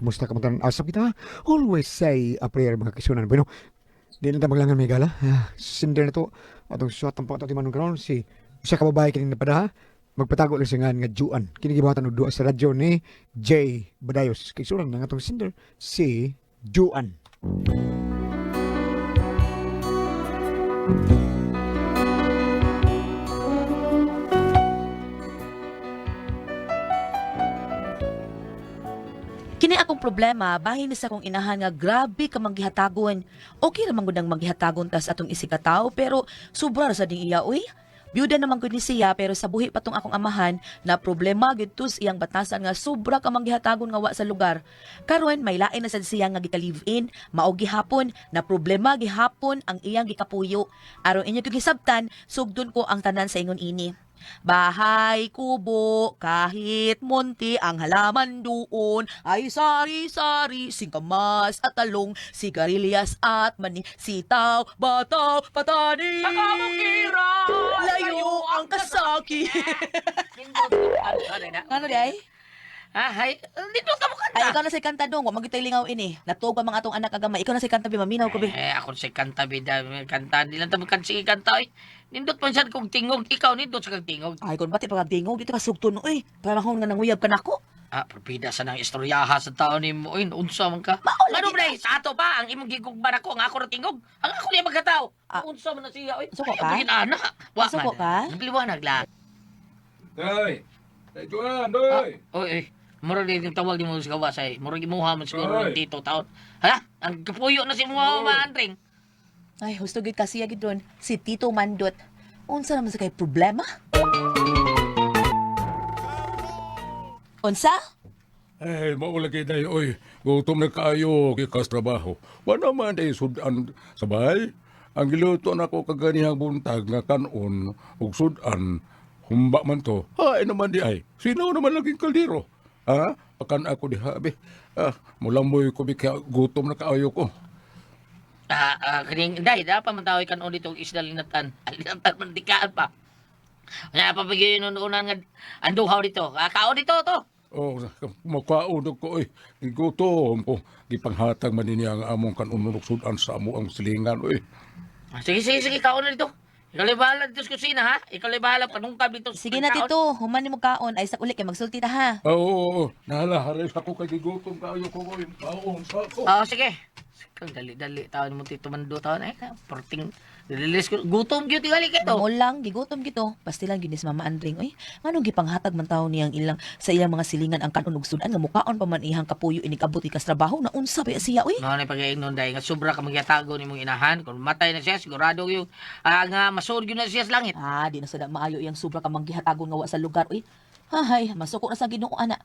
kumusta ka magtanong asap kita? Always say a prayer mga kisunan. Bueno, di na tayo maglangan may gala. Sinder na to. Atong suwat ang pagkatong manong ground si siya kababae kining napada. Magpatago lang siya nga Juan. Kinigibatan og duwa sa radyo ni J. Badayos. Kisunan ng atong sinder si Juan. Kini akong problema, bahin sa akong inahan nga grabe ka manggihatagon. Okay naman gud ang manggihatagon tas atong isikataw, pero sobra ra sa ding iya, uy. Byuda naman gud ni siya, pero sa buhi patong akong amahan, na problema gid tus iyang batasan nga sobra ka manggihatagon nga wa sa lugar. Karon may lain na sad siya nga gika-live-in, mao gihapon, na problema gihapon ang iyang gikapuyo. Aron inyo gigisabtan, sugdon ko ang tanan sa ingon ini. Bahay, kubo, kahit munti ang halaman doon ay sari-sari, singkamas at talong, sigarilyas at mani, sitaw, bataw, patani. Sakamukira! Layo ang kasaki. Ano di ay? Hay, dito ka mo Ay, kanta. ikaw na sa kanta dong, wag magitay lingaw ini. Natuog pa mga atong anak agamay. Ikaw na sa kanta, maminaw ko, be. Ako si kanta, bida, kanta. Di lang tamo kan sige kanta, eh. Nindot man siya kong tingog. Ikaw, nindot sa kong tingog. Ay, kung bati pagkagdingog, dito ka sugton, uy. Panahon nga nanguyab ka nako. Propida sa nang istoryaha sa taon ni mo, in. Unsa man ka. Maula, Ano di- ba, sa ato pa, ang imong gigugban ako, ang ako na tingog. Ang ako niya magkataw. Ah. Unsa man na siya, oy. Suko ka? Ay, ana. Wa Suko man. ka? Nagliwanag lang. Day! Day, Juan! Day! Oy, murag din yung tawag ni mo sa kawasay. Murag imuha man siguro Oy. ng tito taon. Ha? Ang kapuyo na si mo maandring. Ay, husto gid kasi yagid doon. Si Tito Mandot. Unsa naman sa kay problema? Unsa? Ay, maulagi day, oy. Gutom na kayo, kikas trabaho. Wala man day sudan sa bahay. Ang giluto na ko kaganihang buntag nga kanon ug sudan. Humba man to. Ay naman di ay. Sino naman laging kaldero? Ha? Pakan ako di habi. Mulamboy ko bi kaya gutom na kaayo ko. Kaning day, dapat matawi kan ulit itong isda linatan. Linatan man dikaan pa. Kaya papagin unan nga anduhaw dito. Kao dito to. Oh, makaon ko oy. Gutom ko. Gipanghatag man niya ang among kanon ug sudan sa amo ang silingan oy. Sige, kao na dito. Ikaw lang bahala dito sa kusina, ha? Ikaw lang bahala panungkab dito. Sige na, Tito. Human ni mo kaon. Ay, sa ulit kay magsulti ta, ha? Oo, nalaharis ako kay gutom kaayo ko oy. Kaon sa ako. Sige. Kang dali-dali. Tawon mo tito mando tawon. Ay, porting. Dililis ko. Gutom gyud tingali kito. Mo lang, gigutom gito. Pastilan ginis Mama Andring. Uy, anong gipanghatag man taon niyang ilang sa ilang mga silingan ang kanon ug sudan nga mukaon pa man ihang kapuyo inig-abot ikas trabaho na unsa ba siya, uy? No, na pag-iingnon dahil nga sobra ka magyatago ni mong inahan. Kung matay na siya, sigurado yung nga masod yun na siya sa langit. Di na sada maayo iyang sobra ka manggihatagon nga wa sa lugar, uy. Hay, masuko na sa Ginoo ana.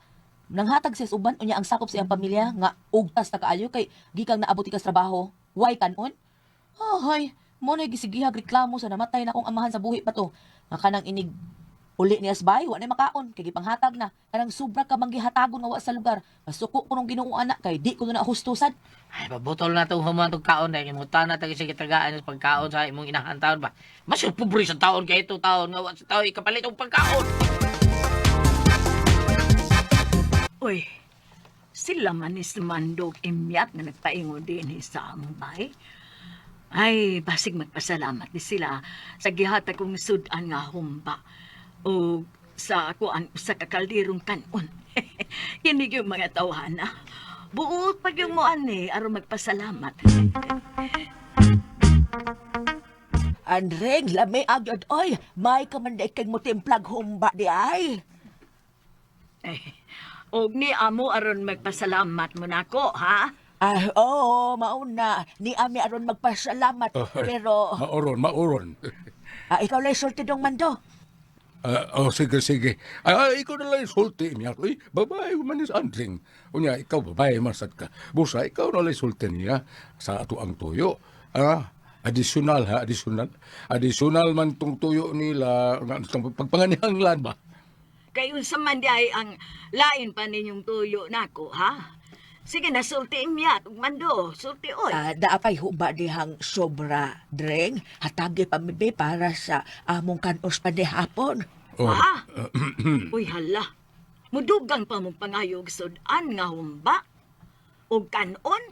Nanghatag siya sa uban unya ang sakop sa iyang pamilya nga ugtas ta kaayo kay gikang naabot ikas trabaho. Why kanon? Hay, mo na gisigihag reklamo sa namatay na akong amahan sa buhi pa to. Nga kanang inig uli ni Asbay, wa na makaon, kay gipanghatag na. Kanang sobra ka manggihatagon nga wa sa lugar. Masuko ko nung Ginoo ana kay di ko na hustusan. Ay, pabutol na itong humantong kaon dahil imutan na tayo sa kitagaan sa pagkaon sa imong inahan taon ba. Mas yung pobre sa taon kaya ito taon nga wa sa taon ikapalit ang pagkaon. Uy, sila man ni Mandog imyat nga nagpaingon din sa among bahay. Ay, basig magpasalamat ni sila sa gihatag kong sudan nga humba o sa kuan sa kakaldirong kanon. Kinig yung mga tawhana. Buot pag yung mo ani aron magpasalamat. Andreng, lami agad, oy. May kamanday kay mo timplag humba di ay. Og ni amo aron magpasalamat mo nako, ha? Ay, oo, mauna. Ni Ami aron magpasalamat. Pero, Mauron. ikaw lang sulti dong mando. Sige. Ikaw na lang sulti niya. Uy, babae man is andring. Unya, ikaw babae masad ka. Busa, ikaw na lang sulti niya sa ato ang tuyo. Additional ha, additional. Additional man tong tuyo nila, pagpanganihanglan ba? Kayo sa manday ang lain pa ninyong tuyo nako, ha? Sige na, sulti imyat. Mando, sulti oy. Daapay humba dihang sobra, Dreng. Hatagi pamibi para sa among kanos pa di hapon. Ha? Uy, hala. Mudugang pa mong pangayog sudan nga humba. o kanon?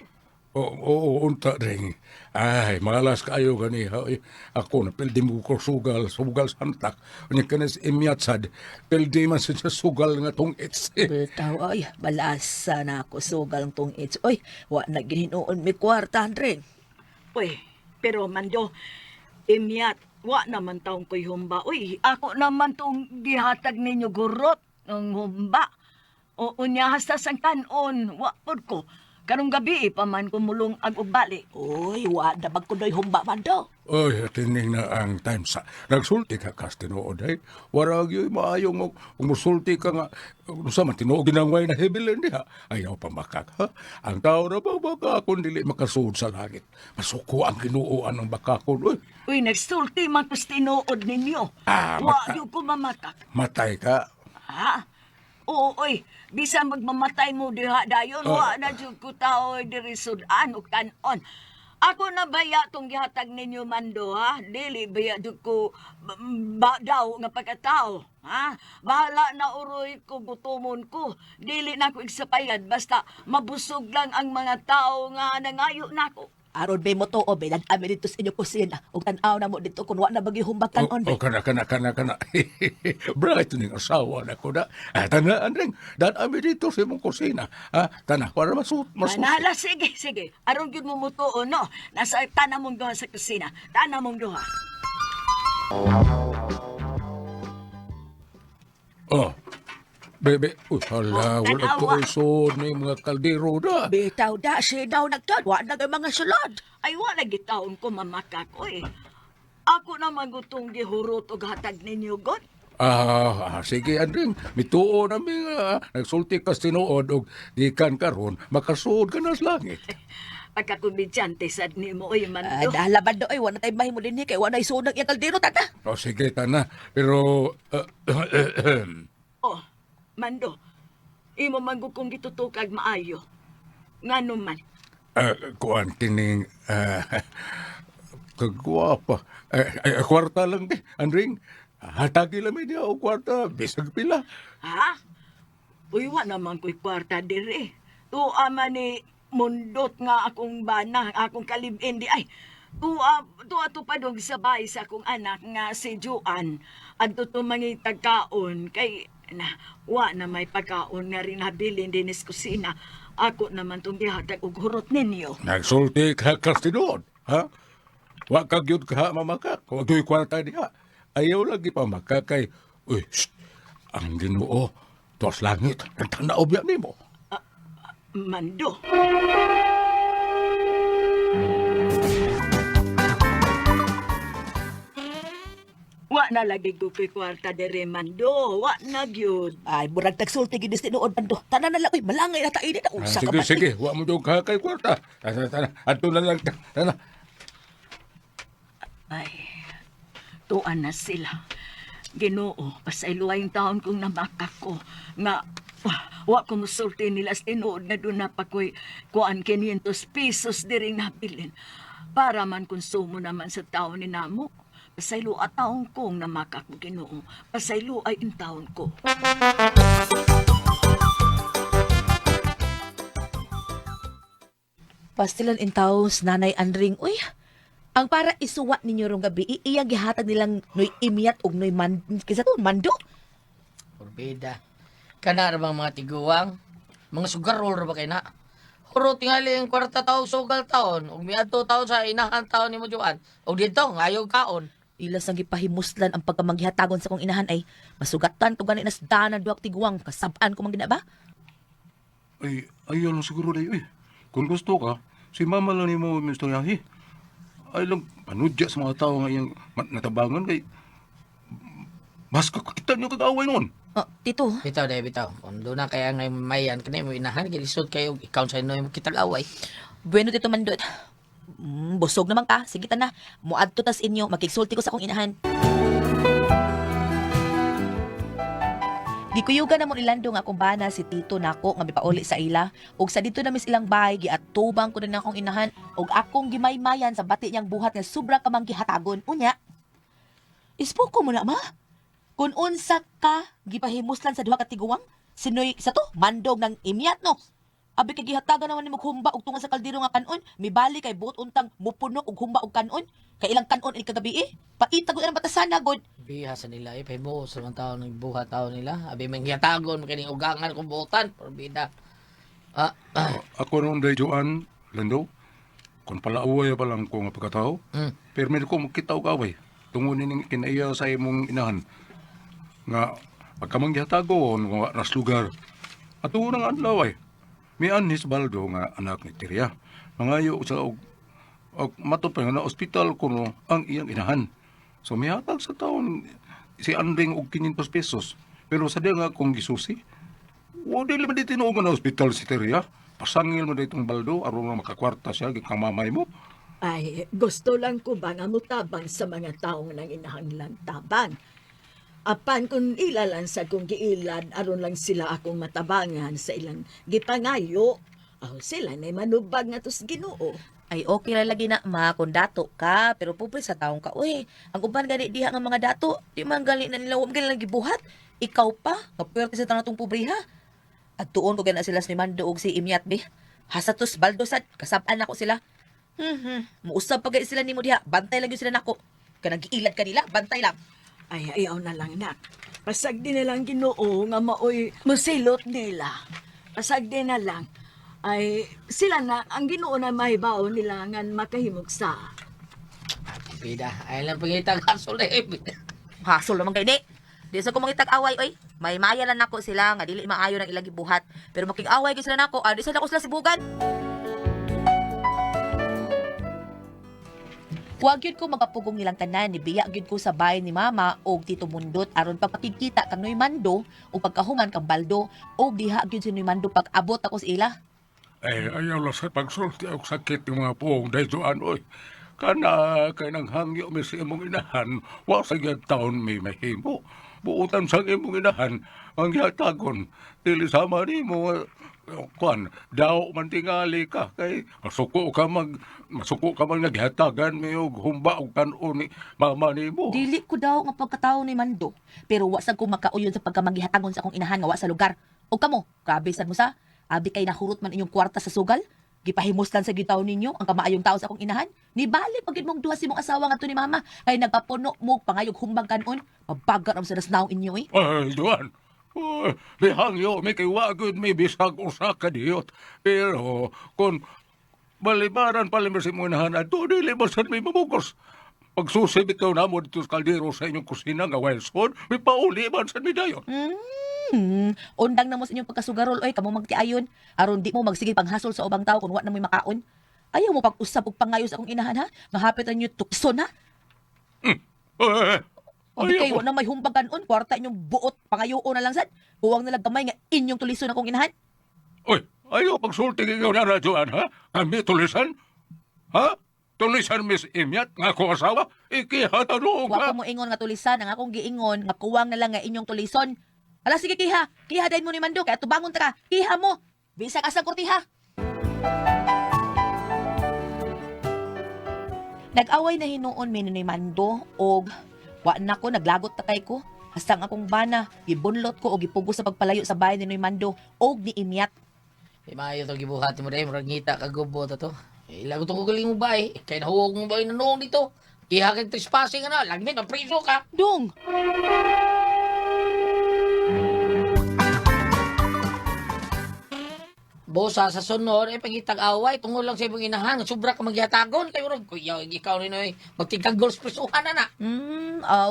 Oo, unta rin. Ay, malas kayo gani. Ay, ako na pildi mo ko sugal santak. Unya ka na si imyatsad, pildi man siya sugal nga tong its. Bitaw, ay, balasa na ako sugal tong its. Oy, wa na gihinoon mi kwarta, rin. Uy, pero Mando, imyat, wa naman taong ko'y humba. Uy, ako naman tong gihatag ninyo gurot ng humba. O unya hasta sang kanon, wa pod ko. Karong gabi pa man kumulong ag ubali. Uy, wa na magkunoy humba man do. Ay, tining na ang time sa. Nagsulti ka kas tinuod ay. Warag yo'y maayo mo. Kung musulti ka nga, sa man tinuod ginangway na hebilan diha. Ayaw pa makak, ha? Ang tao na bang bakakon dili makasuod sa langit. Masuko ang kinuuan ng bakakon. Uy, Uy, nagsulti man tos tinuod ninyo. Ah, Wa mata- yung ko mamatak. matay ka. Ha? Oo, oy. Bisan magmamatay mo diha dayon, wa na jud ko tao diri sudan o kanon. Ako na baya tong gihatag ninyo Mando, ha? Dili baya jud ko daw nga pagkatao, ha? Bahala na uroy ko gutomon ko. Dili na ko igsapayad basta mabusog lang ang mga tao nga nangayo nako. Aron be mo to, o be, nag-ami dito sa inyo kusina. O tanaw na mo dito kung wa na bagi humba kanon, be. Kana. Bright ning asawa na ko na. Tanaan rin. Dan ami dito sa imong kusina. Tana, para masut. Manala, sige, sige. Aron gyud mo mutuo, no? Nasa tanah mong duha sa kusina. Tanah mong duha. Oh. Bebe, hala, wala tanawa. ko isod na yung mga kaldero na. Bitaw da, siya daw nagtad. Wa na kay mga sulod. Ay, wala gitaon ko mamakak, oy. Ako naman gutong gihurot og hatag ninyo, God. Sige, Andring. Mituo na mga nagsulti ka tinuod o dikan karon makasuod ka na sa langit. Pagkakubidyante sad nimo, oy, Mando. Dahalaban do, ay, wa na tayo mahimo din kay wa na isunag yung kaldero, tata. O sige, tana. Pero, Oh, Mando, imo man kung gitutukag maayo. Ngano man. kuan kining, kagwapa. Kwarta lang di, Andring. Hatagi lang niya o kwarta, bisag pila. Ha? Uy, wa naman ko'y kwarta dire. Tuwa man ni mundot nga akong bana, akong kalibin di ay. Tuwa to padog sa bahay sa akong anak nga si Juan. At to mangitag kaon kay na wa na may pagkaon nga rin habilin din is kusina. Ako naman itong gihatag og hurot ninyo. Nagsulti ka kastinod, ha? Wa kag yun ka mamakak, wa do'y kwarta diha. Ayaw lagi pa makakay. Uy, shh, ang Ginoo, tuwas langit, nagtanaob yan nimo. Mando. Wa na lagi ko kay kwarta dire Mando. Wa na gyud. Ay, murag tagsulti gidis tinuod man do. Tanan na lang, uy, malangay na tayo din. Usa ka Sige, man. sige, wa mo do'y kakay kwarta. Tana, ato na lang, tana. Ay, tuan na sila. Ginoo, pasayluwayong taon kong namakak ko nga wa ko musulti nila sa tinuod na doon na pa ko'y kuan 500 pesos diring nabilin. Para man konsumo naman sa taon ni namo. Pasaylo at taon kong namakak mo Ginoo. Pasaylo ay in taon ko. Pastilan in taos, nanay Andring, uy, ang para isuwa ninyo rong gabi, iyang gihatag nilang noy imiyat og noy kisa to, mando. Porbida. Kana ra bang mga tiguwang? Mga sugarol ra ba kay na? Huro tingali ang kwarta taon sugal taon. Ug miadto taon sa inahan taon ni mo Juan. Og dito ngayo kaon. Ilas ang gipahimuslan ang pagkamanggihatagon sa kong inahan ay masugatan ko gani nas danan duak tiguang kasab-an ko man gina ba? Ay, ayaw lang siguro dayo eh. Kung gusto ka, si mama lang ni mo, Mr. Yahi. Ay lang, panudya sa mga tao nga yung natabangan kay... Mas kakita niyo kag-away noon. Oh, tito, Bitaw day bitaw. Kung doon na kaya ngay mayan kani mo inahan gilisod kayo ikaw sa inyo mo kitag away. bueno tito mandot. Busog naman ka, sige ta na. Muadto tas inyo, magkigsulti ko sa akong inahan. Gikuyugan na mo nilando nga akong bana si tito nako nga mipauli sa ila. Ug sa dito na mis ilang bahay, giatubang ko na akong inahan. Ug akong gimaymayan sa bati niyang buhat nga sobra ka mang gihatagon. Unya, ispuko mo na ma. Kung unsa ka gipahimuslan sa duha ka tiguwang, sinoy sa to, mandog ng imyat no. Abi kay gihatagan naman nimo humba og tunga sa kaldero nga kanon, mibali kay buot untang mupuno og humba og kanon. Kay ilang kanon ini kagabi eh. Paitag ang batasana god. Biha sa nila, pahibo sa mga tao ng buha tao nila. Abi mangyatagon, makining ugangan kung buotan, porbida. Ako noon day Joan, Lando, kung pala away pa lang ko nga pagkatao, pero may ko makita og away. Tungunin ng kinaiya sa imong inahan. Nga, pagkamang gihatagon, nga nas lugar. At unang adlaw ay, may Anis Baldo nga anak ni Tiria. Mangayo sa og matupay nga na ospital kuno ang iyang inahan. So may hatag sa taon si Anding og 500 pesos. Pero sa diya nga kung gisusi, wala naman di tinuog na ospital si Tiria. Pasangil mo na itong Baldo, aron na makakwarta siya, gikang mamay mo. Ay, gusto lang ko ba nga mutabang sa mga taong nang inahanglan tabang. Apan kung ilalan sa kong giilad, aron lang sila akong matabangan sa ilang gipangayo. Sila na'y manubag nga tos Ginoo. Ay okay ra lagi na ma kung dato ka, pero pupre sa taong ka. Uy, ang uban gani diha nga mga dato, di man gali na nila wa gali lang gibuhat. Ikaw pa, kapwerte sa tanang tong pobre ha. At tuon ko gana sila ni Mando og si Imyat be. Hasatos baldo sad, kasab-an ako sila. Muusab pagay sila nimo diha, bantay lang yun sila nako. Kanang giilad kanila, bantay lang. Ay, ayaw na lang na. Pasag din nilang Ginoo nga maoy musilot nila. Pasag din na lang. Ay, sila na, ang Ginoo na mahibaw nila nga makahimog sa. Bida, ay lang pangitag hasol eh. Hasol naman kay di. Di sa ko mangitag away oy. May maya lang nako sila nga dili maayo ng ilang gibuhat. Pero making away gyud sila nako, di sa nako sila sibugan. Huwag yun ko magapugong nilang tanan, nibiya yun ko sa bahay ni Mama o Tito Mundot aron pagpakikita kang Noy Mando o pagkahuman kang Baldo o diha yun si Noy Mando pag abot ako sa ila. Ayaw lang sa pagsulti ako sakit ng mga puong day Joan, oy. Kana, kay nang hangyo may sa imong inahan, wa sa gyud taon may mahimo. Buutan sa imong inahan, ang yatagon, dili sama ni mo, kuan, daw man tingali ka, kay masuko ka man naghatagan may og humba og kanon ni mama ni mo. Dili ko daw nga pagkatao ni Mando, pero wasag ko makauyon sa pagkamangihatagon sa akong inahan nga wa sa lugar. O kamo, grabe sad mo sa, abi kay nahurot man inyong kwarta sa sugal, gipahimos lang sa gitaw ninyo ang kamaayong tao sa akong inahan. Ni bali pagid mong duha si mong asawa nga to ni Mama, kay nagpapuno mo pangayog humbang kanon, mabagar ang sa nasnaw inyo eh. Ay, Joan, may hangyo, may kiwagod, may bisag usa ka diyot. Pero, kung balibaran pala si mong inahan, ato, dili basan may mamugos. Pagsusibit ka na mo dito sa kaldero sa inyong kusina nga Wilson, may pauli man sa midayon. Undang na mo sa inyong pagkasugarol, oy, kamo magtiayon. Aron di mo magsige panghasol sa ubang tao kung wa na may makaon. Ayaw mo pag-usap og pangayo sa akong inahan ha? Mahapit ang inyo tukso na. O di kayo na may humbagan-on, kwarta inyong buot, pangayo na lang sad. Huwag nalang gamay nga inyong tuliso na akong inahan. Uy, ayaw pagsulting ikaw na radyoan, ha? Kami tulisan? Ha? Tulisan, Miss Imyat, nga ko asawa? Ikihataro Wa ka. ko mo ingon nga tulisan, ang akong giingon, nga kuwang na lang nga inyong tulison. Ala, sige, kiha. Kiha dahin mo ni Mando, kaya tubangon ta ka. Kiha mo. Bisag asang kurtiha. Nag-away na hinuon mi ni Mando, og wa na ko, naglagot ta kay ko. Hasta ang akong bana, gibunlot ko o gipugo sa pagpalayo sa bahay ni Noy Mando, og ni Imyat. Mayo to gibuhati mo dahil, murag ngita kagubo to to. Ilago to kugaling mo ba eh. Kaya nahuwag mo ba yung nanoong dito? Kaya kang trespassing ka na, lagmit, mapriso ka. Dong! Bosa sa sunod, pagitag away, tungol lang sa ibang inahan, sobra ka magyatagon, kayo rin, kuya, ikaw rin ay magtigag-goals presuhan na na.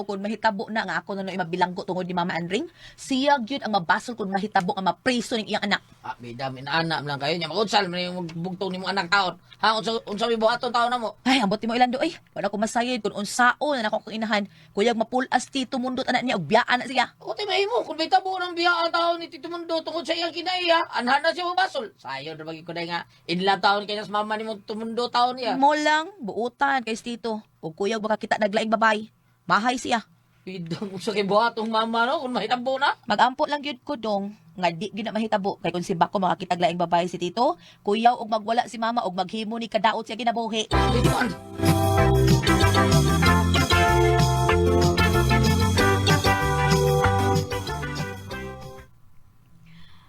Kung mahitabo na nga ako na mabilanggo tungod ni Mama Anring, siya gyud ang mabasol kung mahitabo nga mapriso ng iyang anak. Bida, minaanak lang kayo niya, mag-unsal, may magbugtong ni mong anak taon. Ha, unsa may buhaton taon na mo? Ay, ambot mo ilando ay. Wala ko masayod kung unsao na nako kong inahan. Kuyag mapulas Tito Mundot anak niya og biyaan na siya. O, timay mo, kung may tabo ng biyaan taon ni Tito Mundo tungkol sa iyang kinaiya, anhan na siya mabasol. Sayo na bagi ko na nga, inla taon kaya sa mama ni mo Tito Mundo taon niya. Mo lang buutan kay Tito. Og kuyag baka kita naglaing babay. Mahay siya. Bidang sa kay buhatong mama no, kung mahitabo na. Magampo lang gyud ko dong. Nga di gyud na mahitabo kay kun si Bako makakita laing babae si Tito, kuyaw og magwala si Mama og maghimo ni kadaot siya ginabuhi. Bidang.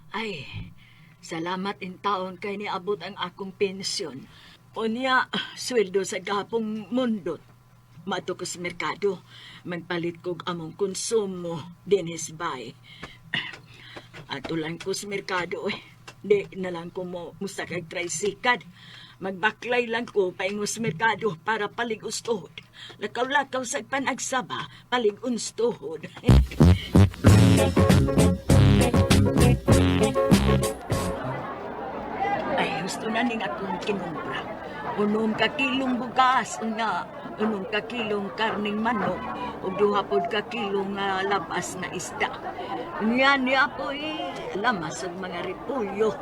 Ay, salamat magpasalamat in taon kay niabot ang akong pensyon. Unya, sweldo sa gapong mundot. Mato ko sa merkado, magpalit kog among konsumo dinis bay. Ato lang ko sa merkado eh. Di na lang ko mo musakag tricycad. Magbaklay lang ko paingo sa merkado para paligustuhod. Lakaw-lakaw sa panagsaba, paligustuhod. Ay, gusto na ning akong kinumpra. Unom ka kilong bugas, unom ka kilong karning manok, ug duha pod ka kilong labas na isda. Nga niya po lamas ug mga repulyo.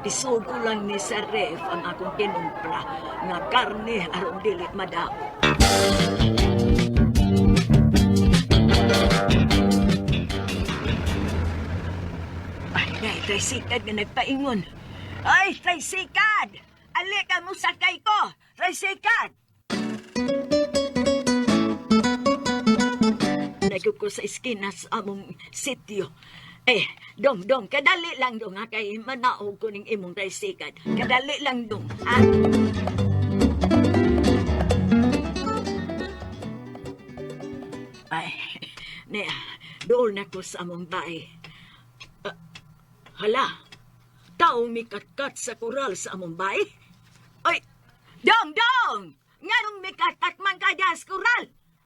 Isog ko lang ni sa ref ang akong kinumpra nga karne aron dili madaot. Ay, tricycad nga nagpaingon. Ay, tricycad! Ali ka mo sakay ko! Tricycad! Nago ko sa iskinas among sityo. Dong, kadali lang dong ha, kay manaog ko ning imong tricycad. Kadali lang dong, ha? Ay, doon na ko sa among bahay. Hala, taong mikatkat sa kural sa among bahay? Ay, dong! Nganong mikatkat man ka diyan sa kural?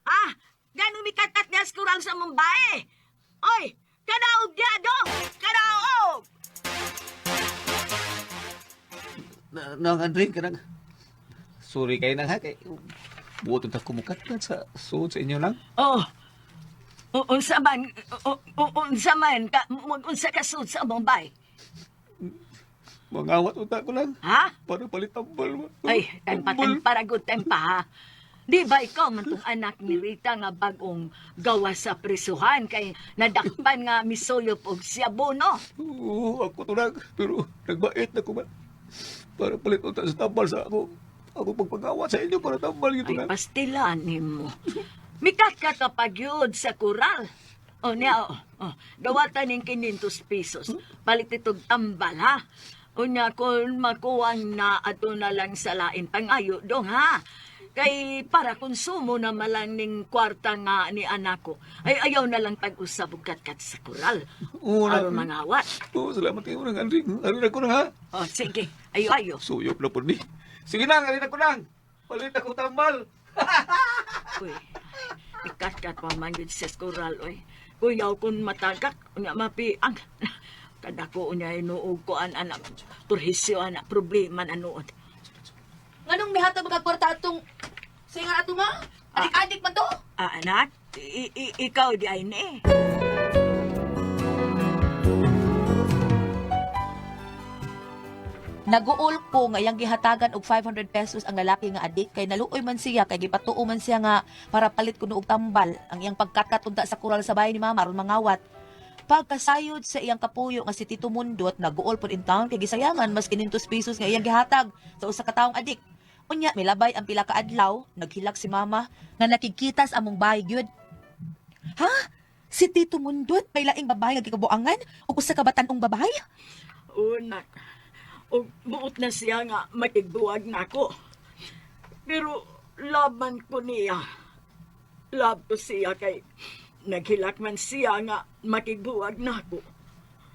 Ha? Nganong mikatkat diyan sa kural sa among bahay? Oy! Kadaog diya, dong! Kadaog! Nang Andring, kanang... Sorry kayo nang ha, kay... Buto na kumukat sa suod sa inyo lang. Unsa man, unsa ka sud sa among bay? Mangawat unta ko lang. Ha? Para palit tambal mo. Ay, temparagot tempa ha. Di ba ikaw man tong anak ni Rita nga bagong gawa sa prisuhan kay nadakpan nga misuyop og siabono? Oo, ako tunag. Pero nagbait na ko ba? Para palit unta sa tambal sa ako. Ako pagpagawat sa inyo para tambal gito Ay, na. pastilanin mo. Mikat ka kapag yun sa kural. Dawatan ng 500 pesos. Palit itong tambal, ha? Unya, kung makuwang na ato na lang sa lain pangayo dong, ha? Kay para konsumo na malang ning kwarta nga ni anak ko. Ay ayaw na lang pag-usab og kat sa kural. Oo, Aron mangawat. Oo, salamat kayo nang Andring. Arin ako na ha. Sige, ayo. Suyop na po ni. Sige nang, arin ako nang. Palit ako tambal. Uy, ikat-kat pa man yun sa kural, uy. Kuyaw kung matagak, unya mapiang. Kada ko unya inuog ko an anak. Turhisyo anak, problema na noon. Nganong mihatag magkakwarta atong singa ato ma? Adik-adik man to? Anak, ikaw di ay ni. Naguol ko nga iyang gihatagan og 500 pesos ang lalaki nga adik kay naluoy man siya kay gipatuo man siya nga para palit kuno og tambal ang iyang pagkakat unta sa kural sa bahay ni mama aron mangawat. Pagkasayod sa iyang kapuyo nga si Tito Mundot naguol pod in town kay gisayangan mas 500 pesos nga iyang gihatag sa usa ka taong adik. Unya milabay ang pila ka adlaw, naghilak si mama nga nakikita sa among bahay gyud. Ha? Si Tito Mundot may laing babae nga gikabuangan ug usa ka batan-ong babae? Unak, o buot na siya nga makigbuwag na ako. Pero laban ko niya. Lab ko siya kay naghilak man siya nga makigbuwag na ako.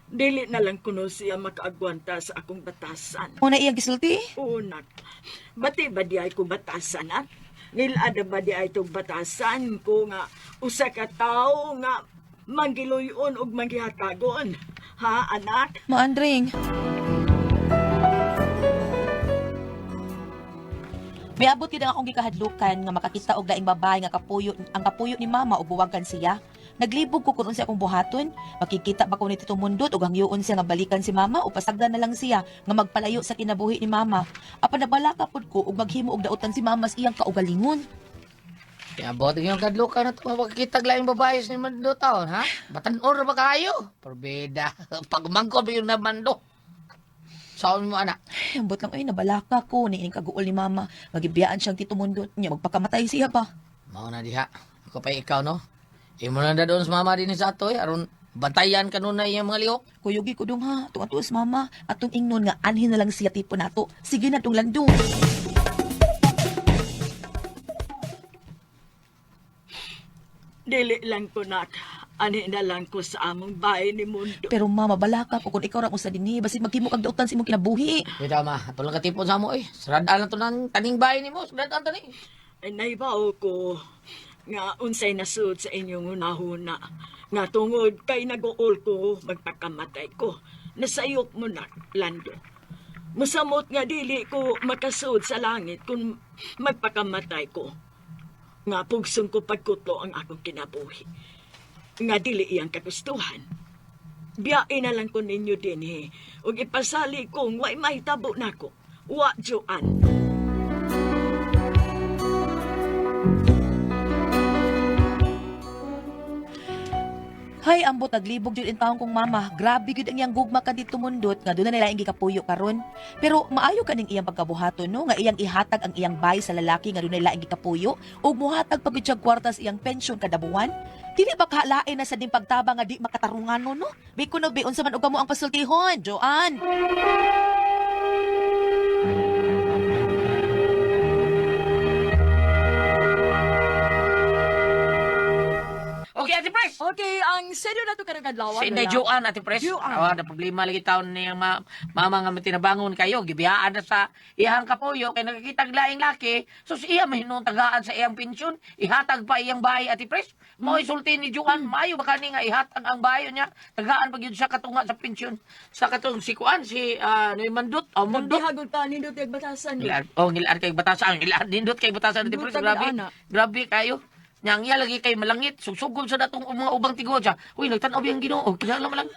Dili na lang kuno siya makaagwanta sa akong batasan. Una iyang gisulti? Unak, bati ba di ay ko batasan at? Nilada ba di ay itong batasan ko nga usa ka tao nga manggiluyon og manggihatagon? Ha, anak? Maandring. May abot gid ang akong gikahadlukan nga makakita og laing babae nga ang kapuyo ni mama ug buwagan siya. Naglibog ko kun unsa akong buhaton, makikita ba ko ni Tito Mundot ug hangyoon siya nga balikan si mama o pasagdan na lang siya nga magpalayo sa kinabuhi ni mama. Apan nabalaka pod ko ug maghimo og dautan si mama sa iyang kaugalingon. Kaya abot yung kadlukan na ito, makikitag lang yung babae sa mando taon, ha? Batan-or ba kayo? Porbeda. Pagmangko ba yung namando? Saan mo, anak? Ambot lang ay nabalaka ko ni ining kaguol ni mama. Magibiyaan siyang Tito Mundot niya magpakamatay siya pa. Mao na diha. Ako pa ikaw, no? Imo na doon sa mama din sa ato, aron Bantayan ka nun na yung mga lihok. Kuyugi ko dong ha, itong atuos mama, atong ingnon nga anhin na lang siya tipo nato. Sige na itong landong. Dili lang ko nak. Ani na lang ko sa among bahay ni Mundo. Pero mama, balaka ko kung ikaw ra sa dinhi, basi maghimo kag dautan sa imong kinabuhi. Kita ma, tulang katipon sa mo eh. Saradaan na to ng taning bahay ni mo. Saradaan tani. Ay naibaw ko nga unsay nasud sa inyong hunahuna. Nga tungod kay nag-uol ko, magpakamatay ko. Nasayop mo na, Lando. Musamot nga dili ko makasud sa langit kung magpakamatay ko. Nga pugsong ko pagkutlo ang akong kinabuhi. Nga dili iyang kagustuhan. Biyain na lang ko ninyo din ug ipasali kong way mahitabo nako. Wa Joan. Hay, ambot naglibog jud in taong kong mama. Grabe gyud ang iyang gugma ka dito mundot nga doon na nila ang gikapuyo karon. Pero maayo kaning iyang pagkabuhaton no nga iyang ihatag ang iyang bay sa lalaki nga doon nila ang gikapuyo ug muhatag pagud siya kwarta sa iyang pensyon kada buwan. Dili ba kahalain na sa din pagtabang nga di makatarungan no? Biko no biun sa man og mo ang pasultihon, Joan. Okay, Ate Pres. Okay, ang seryo na to karang adlaw. Sa Inday Joan, Ate Pres. Joan. Na problema lagi taon niya mama nga matinabangon kayo. Gibiyaan na sa iyang kapuyo. Kaya nakikita laing laki. So sa iya mahinong tagaan sa iyang pensyon. Ihatag pa iyang bahay, Ate Pres. Mo isulti ni Joan. Mayo baka ni nga ihatag ang bahay niya. Tagaan pag yun sa katunga sa pensyon. Sa katong si Kuan, si Mandut. O Mundut. Magdihagod ka nindot yung batasan ni. Ngilaan kay batasan. Ngilaan nindot kay batasan, Ate Pres. Dutag Grabe. ana. Grabe kayo. Nang iya lagi kay malangit, sugsugol sa datong mga ubang tigod siya. Uy, nagtanaw yung Ginoo. Kinala mo lang.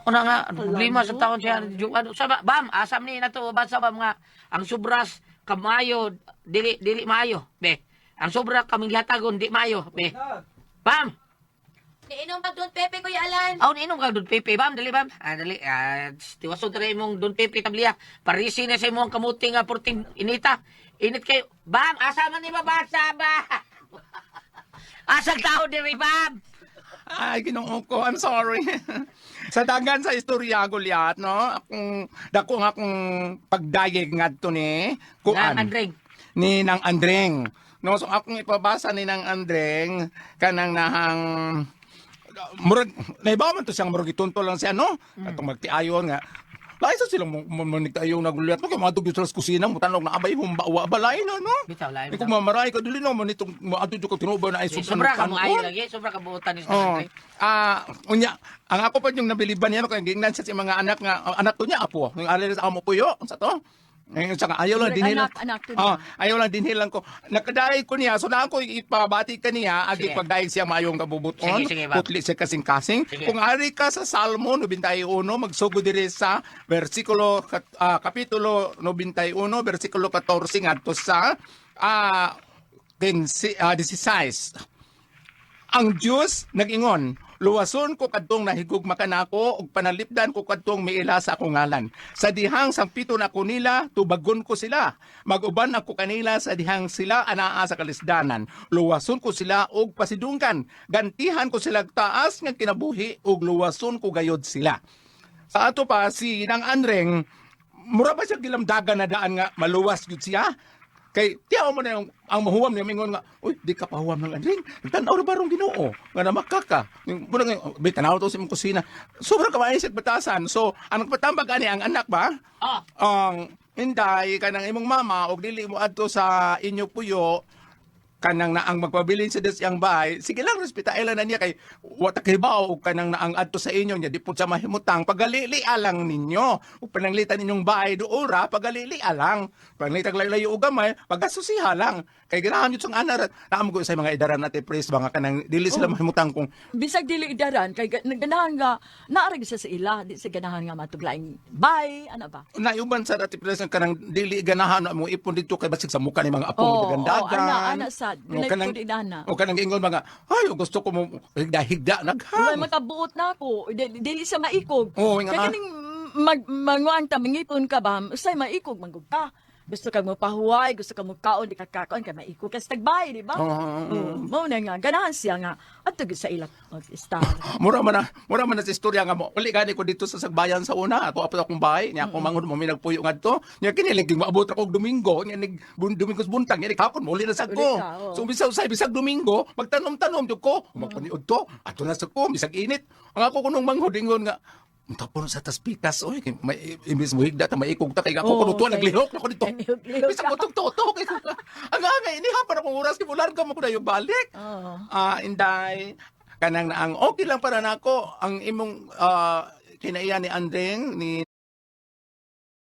Una nga, problema sa taon siya. Ano, bam, asam ni na to, basa ba mga, ang sobras, kamayo, dili maayo, be. Ang sobra kaming latagon, di maayo, be. Bam! Niinom pag Don Pepe, Kuya Alan. Aw, niinom ka, Don Pepe, bam, dali, bam. Dali, tiwasod na mong Don Pepe tabliya. Parisi na sa imong kamuting porting inita. Init kayo. Bam, asama ni babasa ba? Asang tao diri, bam! Ay, Ginoo ko, I'm sorry. Sa dagan sa istorya, Goliath, no? Dako nga akong pagdayeg ngadto ni Kuan. Nang Andreng. Ni Nang Andreng. No, so akong ipabasa ni Nang Andreng kanang nahang murag naibaw man to siyang murag itunto lang siya, no? Atong magtiayon nga. Lain sa silang manigtayong naguliat mo kay mga tubig sa kusina mo tanong na abay humba balay no no. Bitaw, lain, Kung mamaray ka dili no man itong adto ko tinuba na ay Sobra ka mo ayo lagi, sobra ka buutan ni Oh. Andreng. Unya, ang ako pa yung nabiliban niya, kaya gingnan siya sa mga anak nga, anak to niya, apo. Yung alin sa amo puyo, sa to. Ngayon sa ayaw lang dinhilan. Anak to niya. Ayaw lang dinhilan ko. Nakadayag ko niya, so na ako ipabati ka niya, agi Sige. pagdayag siya mayong kabubuton, Sige, ba? putli siya kasing-kasing. Sige. Kung ari ka sa Salmo 91, magsugo diri sa kapitulo 91, versikulo 14 ngadto sa 16. Ang Diyos nag-ingon, luwason ko kadtong nahigugma kanako ug panalipdan ko kadtong miila sa akong ngalan. Sa dihang sampito na ko nila, tubagon ko sila. Maguban ako kanila sa dihang sila anaa sa kalisdanan. Luwason ko sila og pasidunggan. Gantihan ko sila taas nga kinabuhi ug luwason ko gayod sila. Sa ato pa si Nang Andreng, mura ba siya gilamdagan na daan nga maluwas gyud siya? Kay tiyaw mo na yung ang mahuwam niya mingon nga, uy, di ka pahuwam ng Andring. Tanaw ra barong Ginoo nga namakaka. Muna nga, bi tanaw to sa imong kusina. Sobra ka maisip batasan. So, ang nagpatambag ani ang anak ba? Ang hinday kanang imong mama og dili mo adto sa inyo puyo kanang naang magpabilin sa desiyang bahay, sige lang, respetailan na niya kay watakibaw o kanang naang adto sa inyo niya, di po sa mahimutang, pagalili-a lang ninyo. O pananglitan ninyong bahay doora, pagalili-a lang. Pananglitan layo o gamay, pagasusiha lang. Kay ganahan yun sa anar, naam ko sa mga idaran natin, pres, mga kanang dili sila mahimutang kung Bisag dili idaran kay naganahan nga naarag siya sa ila, di sa ganahan nga matuglaing bay, ano ba? naiuban sa dati pres, kanang dili ganahan mo ipon dito kay basig sa muka ni mga apo dagandagan. ana sad, O kanang- ginay inana. O kanang ingon mga, ay, gusto ko mo higda-higda, Wala naghang. makabuot na ako, dili sa maikog. Oo, nga. Kaya kaning manguang ta mangipon ka ba, usay maikog manggug ka. gusto kang mapahuway, gusto kang magkaon, di ka kakaon, ka maiko ka sa tagbay, di ba? Mao na nga, ganahan siya nga, at tugod sa ilang mag-istar. Mura man na sa istorya nga mo. Uli gani ko dito sa Sagbayan sa una, ako apat akong bahay, niya ako mangun mo may nagpuyo ngadto. Niya kinilig maabot ako og Domingo, niya Domingos buntag, niya hapon mo uli na sad Uli ko. ka, oo. So bisag Domingo, magtanom-tanom jud ko. Magpaniud to, ato na sa ko, bisag init. Ang ako kunong manghudingon nga tapon sa taspitas, oy, may imbis mo higda ta maikog ta kay ako Oo, kuno tuwa okay. naglihok ako dito. Naglihok Bisag utong toto kay ang nga ini hapon akong oras kay bular ka mo ko na yung balik. Oo. Inday kanang naang okay lang para nako ang imong kinaiya ni Andreng ni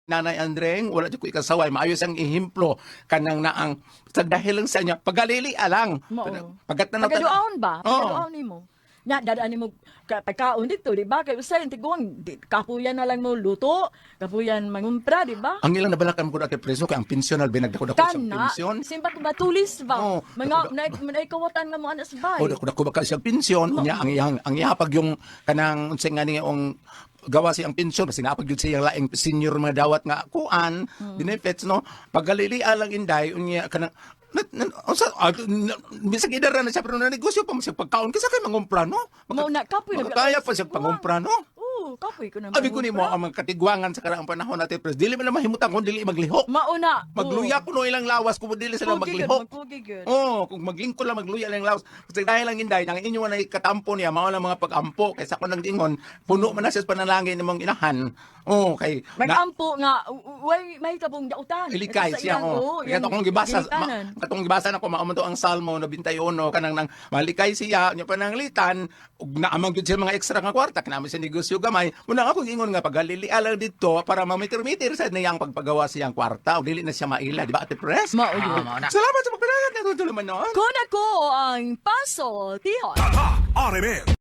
Nanay Andreng wala jud ko ikasaway maayos ang ihimplo kanang naang sa dahil lang sa niya pagalili alang Mao. pagkat na Pagaduaon ba? Oo. Pagaduaon nimo. Nya dadaan nimo pagkaon dito, di ba? Kay usay tiguang kapuyan na lang mo luto, kapuyan mangumpra, di ba? ang ilang nabalakan ko dati preso kay ang pensional binagdako dako sa Kana, pensyon. simpat ba tulis ba? Oo. Mga na kawatan nga mo anas bay. O dako baka siya pensyon unya ang ihapag yung kanang unsay nga ni yung gawa siyang pensyon kasi napag yun siyang laing senior mga dawat nga kuan benefits no paggalili lang inday unya kanang bisag idara na siya pero na negosyo pa mo siya pagkaon kasi kay mangumpra no Mao na kapoy na kaya pa siya pangumpra no Oo, kapoy ko na. abi ko nimo ang mga katigwangan sa karaang panahon natin pres dili man na mahimutan kung dili maglihok Mauna. magluya ko no ilang lawas kung dili sila maglihok Magpugi gyud. oh kung maglingkod lang magluya lang lawas kasi dahil lang inday nang inyo na katampo niya mao lang mga pagampo kaysa ko nang dingon puno man na siya sa panalangin nimong inahan oh kay Magampo nga way may tabong dautan. ilikay Ito sa siya iyang, oh. yang Kaya akong gibasa gilitanan. katong gibasa nako mao to ang Salmo 91 kanang nang malikay siya nya pananglitan ug naamang gyud siya mga extra nga kwarta kanami sa negosyo gamay muna ako ingon nga pagalilialang dito para mamitir-mitir sa niyang pagpagawa siyang kwarta ug dili na siya maila di ba Ate Pres? Mao gyud. Mao na. Salamat sa pagpanagan na tulo man noon. Kung ako ang paso, tihon. RMN